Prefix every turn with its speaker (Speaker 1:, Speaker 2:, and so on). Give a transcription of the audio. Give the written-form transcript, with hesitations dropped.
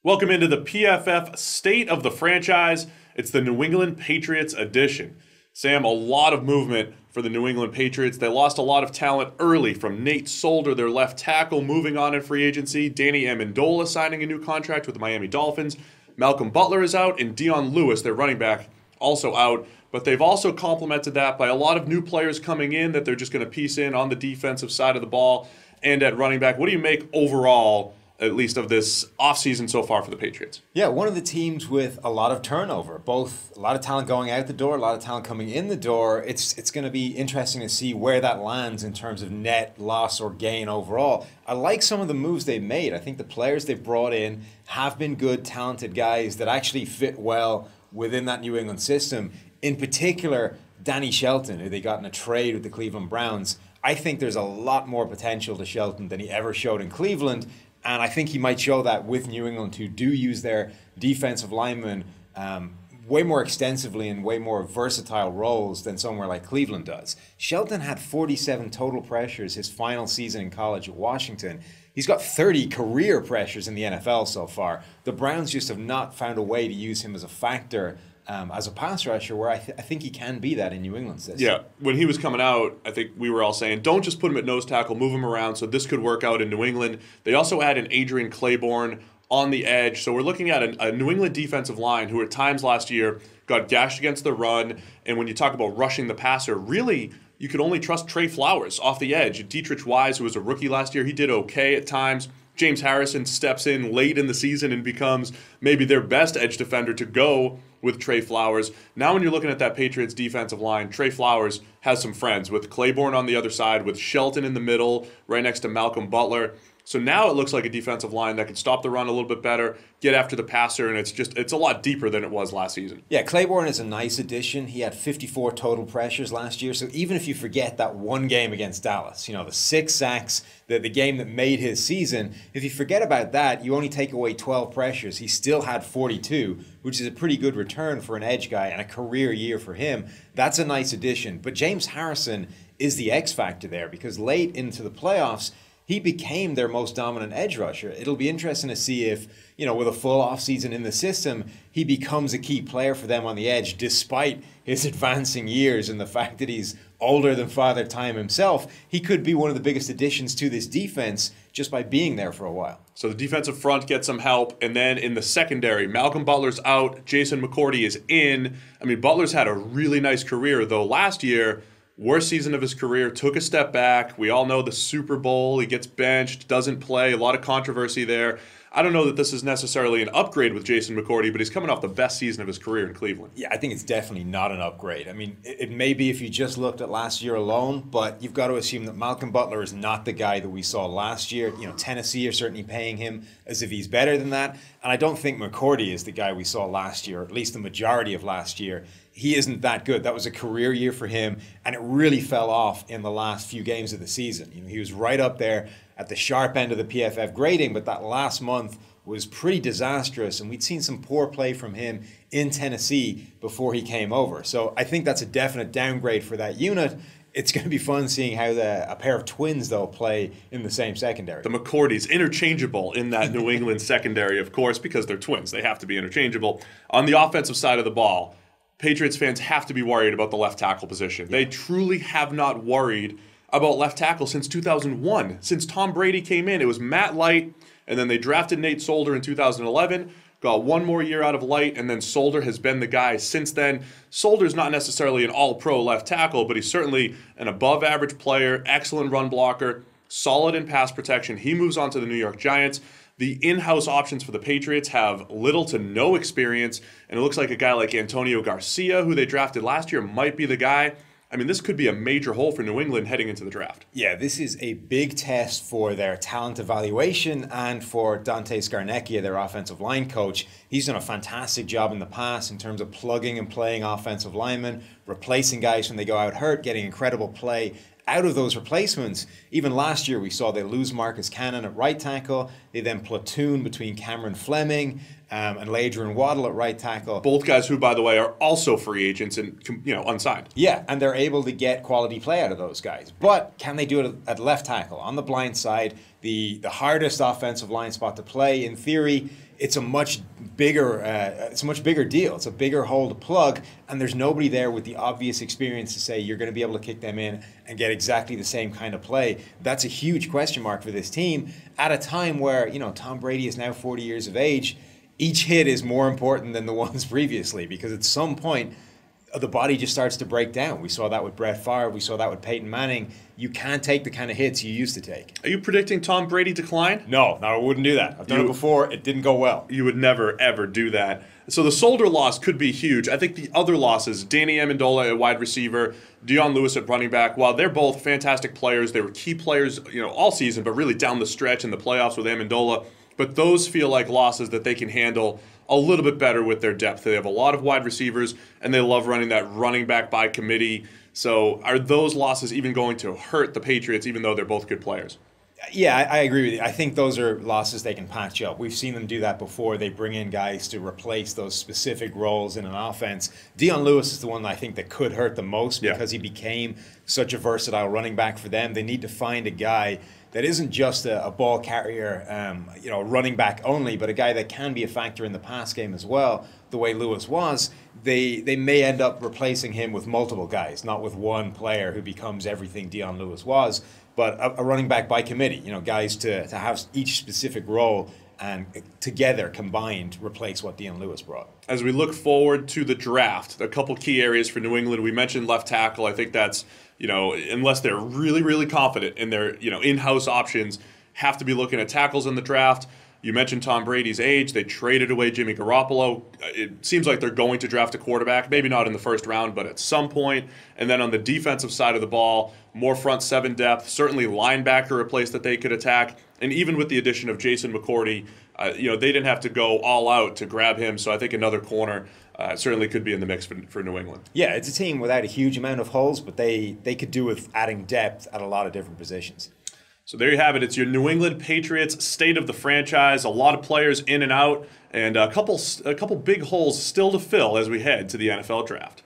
Speaker 1: Welcome into the PFF State of the Franchise. It's the New England Patriots edition. Sam, a lot of movement for the New England Patriots. They lost a lot of talent early, from Nate Solder, their left tackle, moving on in free agency, Danny Amendola signing a new contract with the Miami Dolphins, Malcolm Butler is out, and Dion Lewis, their running back, also out. But they've also complemented that by a lot of new players coming in that they're just going to piece in on the defensive side of the ball and at running back. What do you make overall, at least, of this offseason so far for the Patriots?
Speaker 2: Yeah, one of the teams with a lot of turnover, both a lot of talent going out the door, a lot of talent coming in the door. It's going to be interesting to see where that lands in terms of net loss or gain overall. I like some of the moves they've made. I think the players they've brought in have been good, talented guys that actually fit well within that New England system. In particular, Danny Shelton, who they got in a trade with the Cleveland Browns. I think there's a lot more potential to Shelton than he ever showed in Cleveland. And I think he might show that with New England, who do use their defensive linemen way more extensively and way more versatile roles than somewhere like Cleveland does. Shelton had 47 total pressures his final season in college at Washington. He's got 30 career pressures in the NFL so far. The Browns just have not found a way to use him as a factor as a pass rusher, where I think he can be that in New England's system.
Speaker 1: Yeah, when he was coming out, I think we were all saying, don't just put him at nose tackle, move him around, so this could work out in New England. They also add an Adrian Clayborn on the edge, so we're looking at a New England defensive line who at times last year got gashed against the run, and when you talk about rushing the passer, really, you could only trust Trey Flowers off the edge. Dietrich Wise, who was a rookie last year, he did okay at times. James Harrison steps in late in the season and becomes maybe their best edge defender to go with Trey Flowers. Now when you're looking at that Patriots defensive line, Trey Flowers has some friends with Claiborne on the other side, with Shelton in the middle, right next to Malcolm Butler. So now it looks like a defensive line that can stop the run a little bit better, get after the passer, and it's a lot deeper than it was last season.
Speaker 2: Yeah, Claiborne is a nice addition. He had 54 total pressures last year. So even if you forget that one game against Dallas, the 6 sacks, the game that made his season, if you forget about that, you only take away 12 pressures. He still had 42, which is a pretty good return for an edge guy and a career year for him. That's a nice addition. But James Harrison is the X factor there, because late into the playoffs, he became their most dominant edge rusher. It'll be interesting to see if, with a full offseason in the system, he becomes a key player for them on the edge, despite his advancing years and the fact that he's older than Father Time himself. He could be one of the biggest additions to this defense just by being there for a while.
Speaker 1: So the defensive front gets some help, and then in the secondary, Malcolm Butler's out, Jason McCourty is in. I mean, Butler's had a really nice career, though last year, worst season of his career, took a step back. We all know the Super Bowl. He gets benched, doesn't play. A lot of controversy there. I don't know that this is necessarily an upgrade with Jason McCourty, but he's coming off the best season of his career in Cleveland.
Speaker 2: Yeah, I think it's definitely not an upgrade. I mean, it may be if you just looked at last year alone, but you've got to assume that Malcolm Butler is not the guy that we saw last year. Tennessee are certainly paying him as if he's better than that. And I don't think McCourty is the guy we saw last year, or at least the majority of last year. He isn't that good. That was a career year for him, and it really fell off in the last few games of the season. He was right up there at the sharp end of the PFF grading, but that last month was pretty disastrous, and we'd seen some poor play from him in Tennessee before he came over. So I think that's a definite downgrade for that unit. It's going to be fun seeing how a pair of twins, though, play in the same secondary.
Speaker 1: The McCourtys, interchangeable in that New England secondary, of course, because they're twins. They have to be interchangeable. On the offensive side of the ball, Patriots fans have to be worried about the left tackle position. They truly have not worried about left tackle since 2001. Since Tom Brady came in, it was Matt Light, and then they drafted Nate Solder in 2011, got one more year out of Light, and then Solder has been the guy since then. Solder's not necessarily an all-pro left tackle, but he's certainly an above-average player, excellent run blocker, solid in pass protection. He moves on to the New York Giants. The in-house options for the Patriots have little to no experience, and it looks like a guy like Antonio Garcia, who they drafted last year, might be the guy. I mean, this could be a major hole for New England heading into the draft.
Speaker 2: Yeah, this is a big test for their talent evaluation and for Dante Scarnecchia, their offensive line coach. He's done a fantastic job in the past in terms of plugging and playing offensive linemen, replacing guys when they go out hurt, getting incredible play out of those replacements. Even last year, we saw they lose Marcus Cannon at right tackle. They then platoon between Cameron Fleming and Adrian Waddle at right tackle.
Speaker 1: Both guys who, by the way, are also free agents and unsigned.
Speaker 2: Yeah, and they're able to get quality play out of those guys. But can they do it at left tackle? On the blind side, the hardest offensive line spot to play. In theory, it's a much bigger deal. It's a bigger hole to plug, and there's nobody there with the obvious experience to say you're going to be able to kick them in and get exactly the same kind of play. That's a huge question mark for this team at a time where Tom Brady is now 40 years of age. Each hit is more important than the ones previously, because at some point the body just starts to break down. We saw that with Brett Favre. We saw that with Peyton Manning. You can't take the kind of hits you used to take.
Speaker 1: Are you predicting Tom Brady decline?
Speaker 2: No, I wouldn't do that. I've done it before. It didn't go well.
Speaker 1: You would never, ever do that. So the Solder loss could be huge. I think the other losses, Danny Amendola at wide receiver, Dion Lewis at running back, while they're both fantastic players, they were key players all season, but really down the stretch in the playoffs with Amendola. But those feel like losses that they can handle a little bit better with their depth. They have a lot of wide receivers, and they love running that running back by committee. So are those losses even going to hurt the Patriots, even though they're both good players?
Speaker 2: Yeah, I agree with you. I think those are losses they can patch up. We've seen them do that before. They bring in guys to replace those specific roles in an offense. Dion Lewis is the one I think that could hurt the most because he became such a versatile running back for them. They need to find a guy that isn't just a ball carrier, running back only, but a guy that can be a factor in the pass game as well, the way Lewis was. They may end up replacing him with multiple guys, not with one player who becomes everything Dion Lewis was, but a running back by committee, guys to have each specific role and together, combined, replace what Dion Lewis brought.
Speaker 1: As we look forward to the draft, a couple key areas for New England. We mentioned left tackle. I think that's, unless they're really, really confident in their, in-house options, have to be looking at tackles in the draft. You mentioned Tom Brady's age. They traded away Jimmy Garoppolo. It seems like they're going to draft a quarterback, maybe not in the first round, but at some point. And then on the defensive side of the ball, more front seven depth, certainly linebacker a place that they could attack. And even with the addition of Jason McCourty, they didn't have to go all out to grab him. So I think another corner certainly could be in the mix for New England.
Speaker 2: Yeah, it's a team without a huge amount of holes, but they could do with adding depth at a lot of different positions.
Speaker 1: So there you have it. It's your New England Patriots state of the franchise. A lot of players in and out, and a couple big holes still to fill as we head to the NFL draft.